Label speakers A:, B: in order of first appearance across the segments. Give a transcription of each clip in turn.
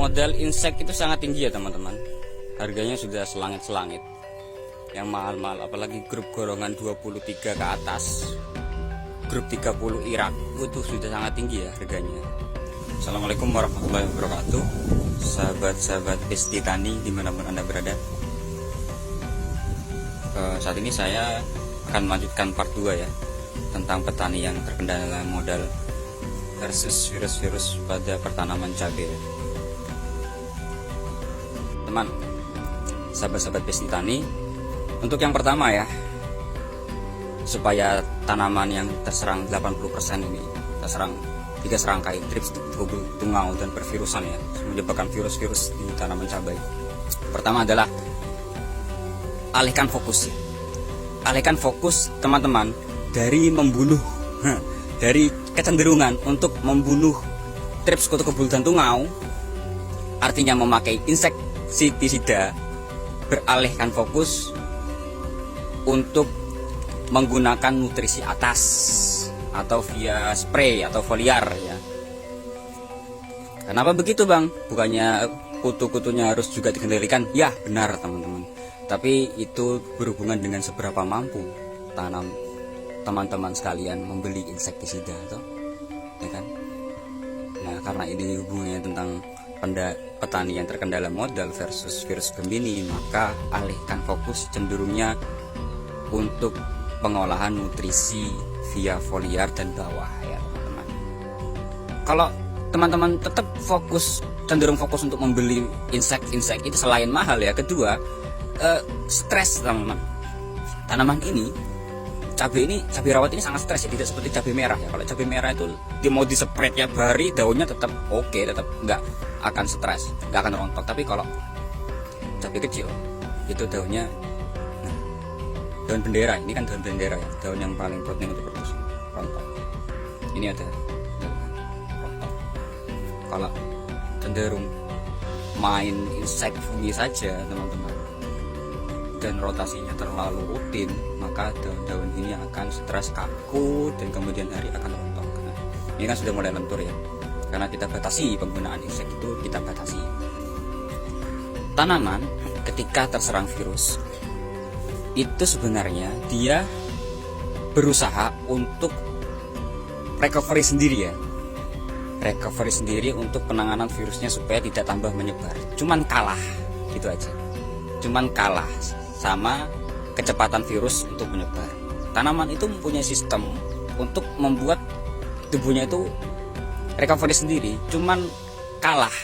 A: modal insek itu sangat tinggi ya teman-teman. Harganya sudah selangit-selangit. Yang mahal-mahal apalagi grup golongan 23 ke atas, grup 30 Irak itu sudah sangat tinggi ya harganya. Assalamualaikum warahmatullahi wabarakatuh, sahabat-sahabat Besti Tani dimanapun Anda berada. Saat ini saya akan melanjutkan part 2 ya, tentang petani yang terkendala modal versus virus-virus pada pertanaman cabai. Teman, sahabat-sahabat Besti Tani, untuk yang pertama ya, supaya tanaman yang terserang 80% ini terserang 3 serangkai trips, tungau dan pervirusan ya, menyebabkan virus-virus di tanaman cabai. Pertama adalah alihkan fokus ya. Alihkan fokus teman-teman dari membunuh, dari kecenderungan untuk membunuh trips, kutu kebul dan tungau, artinya memakai insektisida. Beralihkan fokus untuk menggunakan nutrisi atas atau via spray atau foliar ya. Kenapa begitu bang? Bukannya kutu-kutunya harus juga dikendalikan? Ya benar teman-teman, tapi itu berhubungan dengan seberapa mampu teman-teman sekalian membeli insektisida atau ya kan. Nah karena ini hubungannya tentang petani yang terkendala modal versus virus Gemini, maka alihkan fokus cenderungnya untuk pengolahan nutrisi via foliar dan bawah ya teman-teman. Kalau teman-teman tetap cenderung fokus untuk membeli insek itu, selain mahal ya, kedua stres teman-teman. Tanaman ini, cabai rawit ini sangat stres ya, tidak seperti cabai merah ya. Kalau cabai merah itu mau disepret ya bari, daunnya tetap oke, tetap nggak akan stres, nggak akan rontok. Tapi kalau cabai kecil itu daunnya, daun bendera ini kan daun bendera ya, daun yang paling penting untuk produksi rontok. Ini ada daun rontok. Kalau cenderung main insek fungi saja teman-teman dan rotasinya terlalu rutin, maka daun-daun ini akan stres, kaku, dan kemudian hari akan rontok. Nah, ini kan sudah mulai lentur ya, karena kita batasi penggunaan insek itu, kita batasi. Tanaman ketika terserang virus itu sebenarnya dia berusaha untuk recovery sendiri ya, recovery sendiri untuk penanganan virusnya supaya tidak tambah menyebar. Cuman kalah gitu aja, cuman kalah sama kecepatan virus untuk menyebar. Tanaman itu mempunyai sistem untuk membuat tubuhnya itu recovery sendiri, cuman kalah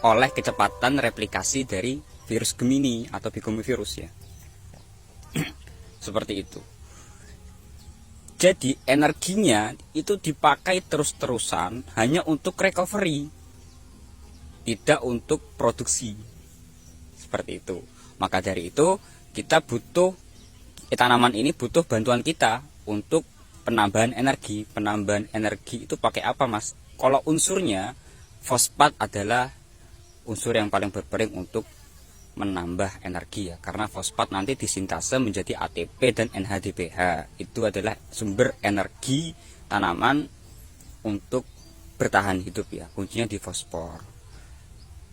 A: oleh kecepatan replikasi dari virus Gemini atau Bigomivirus ya. Seperti itu. Jadi energinya itu dipakai terus-terusan hanya untuk recovery, tidak untuk produksi. Seperti itu. Maka dari itu kita butuh, tanaman ini butuh bantuan kita untuk penambahan energi. Penambahan energi itu pakai apa mas? Kalau unsurnya, fosfat adalah unsur yang paling berperan untuk menambah energi ya, karena fosfat nanti disintase menjadi ATP dan NADPH. Itu adalah sumber energi tanaman untuk bertahan hidup ya, kuncinya di fosfor.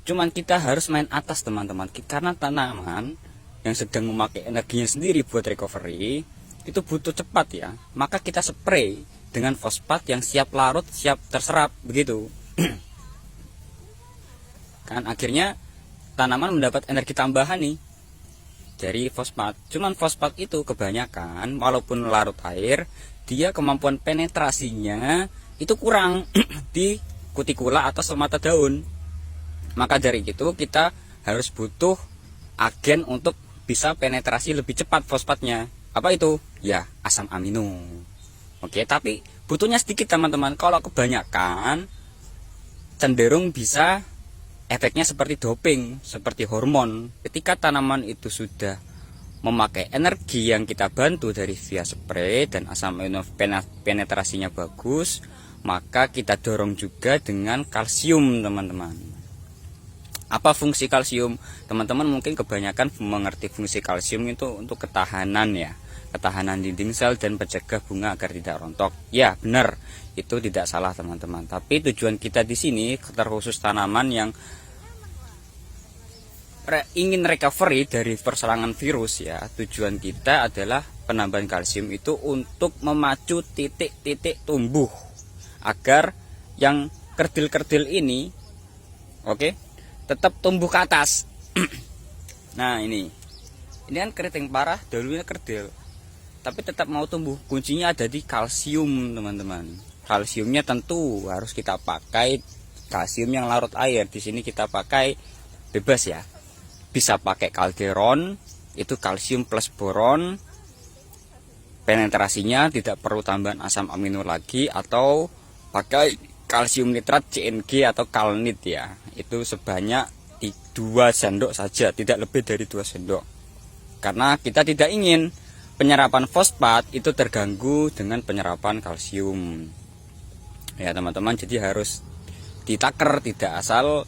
A: Cuman kita harus main atas teman-teman, karena tanaman yang sedang memakai energinya sendiri buat recovery itu butuh cepat ya, maka kita spray dengan fosfat yang siap larut, siap terserap begitu. Kan akhirnya tanaman mendapat energi tambahan nih dari fosfat. Cuman fosfat itu kebanyakan walaupun larut air, dia kemampuan penetrasinya itu kurang di kutikula atau stomata daun. Maka dari itu kita harus butuh agen untuk bisa penetrasi lebih cepat fosfatnya. Apa itu? Ya, asam amino. Oke, tapi butuhnya sedikit teman-teman. Kalau kebanyakan cenderung bisa efeknya seperti doping, seperti hormon. Ketika tanaman itu sudah memakai energi yang kita bantu dari via spray dan asam amino penetrasinya bagus, maka kita dorong juga dengan kalsium teman-teman. Apa fungsi kalsium? Teman-teman mungkin kebanyakan mengerti fungsi kalsium itu untuk ketahanan ya, ketahanan dinding sel dan pencegah bunga agar tidak rontok. Ya, benar. Itu tidak salah, teman-teman. Tapi tujuan kita di sini terkhusus tanaman yang ingin recovery dari perserangan virus ya. Tujuan kita adalah penambahan kalsium itu untuk memacu titik-titik tumbuh agar yang kerdil-kerdil ini tetap tumbuh ke atas. Nah, ini kan keriting parah, daunnya kerdil, tapi tetap mau tumbuh. Kuncinya ada di kalsium, teman-teman. Kalsiumnya tentu harus kita pakai kalsium yang larut air. Di sini kita pakai bebas ya. Bisa pakai Calderon, itu kalsium plus boron. Penetrasinya tidak perlu tambahan asam amino lagi, atau pakai kalsium nitrat CNG atau kalnit ya. Itu sebanyak 2 sendok saja, tidak lebih dari 2 sendok. Karena kita tidak ingin penyerapan fosfat itu terganggu dengan penyerapan kalsium. Ya, teman-teman, jadi harus ditaker, tidak asal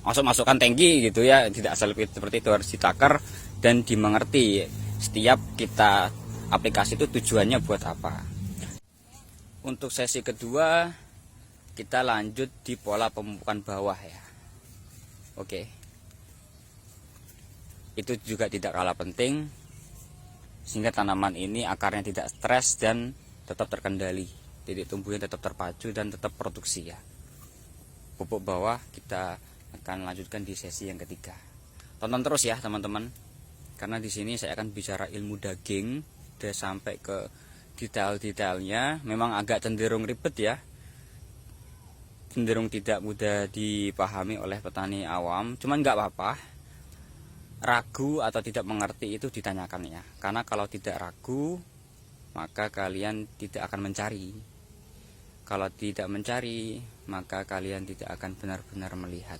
A: masukkan tangki gitu ya, tidak asal seperti itu, harus ditaker dan dimengerti setiap kita aplikasi itu tujuannya buat apa. Untuk sesi kedua kita lanjut di pola pemupukan bawah ya. Oke, itu juga tidak kalah penting sehingga tanaman ini akarnya tidak stres dan tetap terkendali, titik tumbuhnya tetap terpacu dan tetap produksi ya. Pupuk bawah kita akan lanjutkan di sesi yang ketiga. Tonton terus ya, teman-teman, karena di sini saya akan bicara ilmu daging udah sampai ke detail-detailnya. Memang agak cenderung ribet ya, cenderung tidak mudah dipahami oleh petani awam, cuman nggak apa-apa. Ragu atau tidak mengerti itu ditanyakan ya, karena kalau tidak ragu maka kalian tidak akan mencari. Kalau tidak mencari maka kalian tidak akan benar-benar melihat.